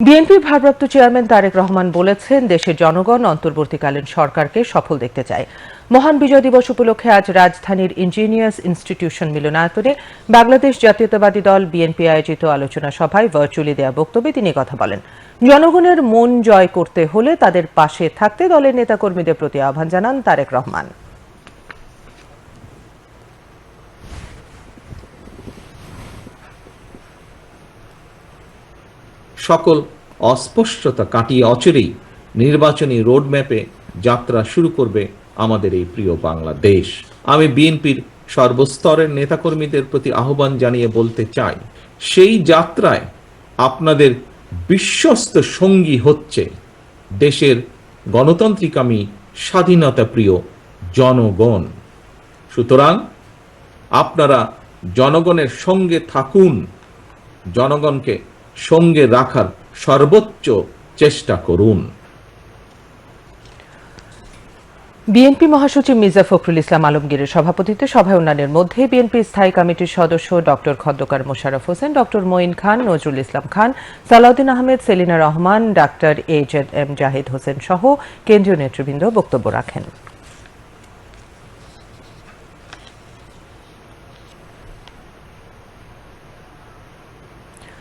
বিএনপির ভারপ্রাপ্ত চেয়ারম্যান তারেক রহমান বলেছেন, দেশের জনগণ অন্তর্বর্তীকালীন সরকারকে সফল দেখতে চায়। মহান বিজয় দিবস উপলক্ষে আজ রাজধানীর ইঞ্জিনিয়ার্স ইনস্টিটিউশন মিলনায়তনে বাংলাদেশ জাতীয়তাবাদী দল বিএনপি আয়োজিত আলোচনা সভায় ভার্চুয়ালি দেয়া বক্তব্যে তিনি কথা বলেন। জনগণের মন জয় করতে হলে তাদের পাশে থাকতে দলের নেতাকর্মীদের প্রতি আহ্বান জানান তারেক রহমান। সকল অস্পষ্টতা কাটিয়ে অচিরেই নির্বাচনী রোডম্যাপে যাত্রা শুরু করবে আমাদের এই প্রিয় বাংলাদেশ। আমি বিএনপির সর্বস্তরের নেতাকর্মীদের প্রতি আহ্বান জানিয়ে বলতে চাই, সেই যাত্রায় আপনাদের বিশ্বস্ত সঙ্গী হচ্ছে দেশের গণতান্ত্রিকামী স্বাধীনতা প্রিয় জনগণ। সুতরাং আপনারা জনগণের সঙ্গে থাকুন, জনগণকে সঙ্গে রাখার সর্বোচ্চ চেষ্টা করুন। বিএনপি মহাসচিব মির্জা ফখরুল ইসলাম আলমগীরের সভাপতিত্বে সভায় অন্যান্যের মধ্যে বিএনপি স্থায়ী কমিটির সদস্য ডক্টর খন্দকার মোশাররফ হোসেন, ডক্টর মঈন খান, নজরুল ইসলাম খান, সালাউদ্দিন আহমেদ, সেলিনা রহমান, ডাক্তার AJM জাহিদ হোসেন সহ কেন্দ্রীয় নেতৃবৃন্দ বক্তব্য রাখেন।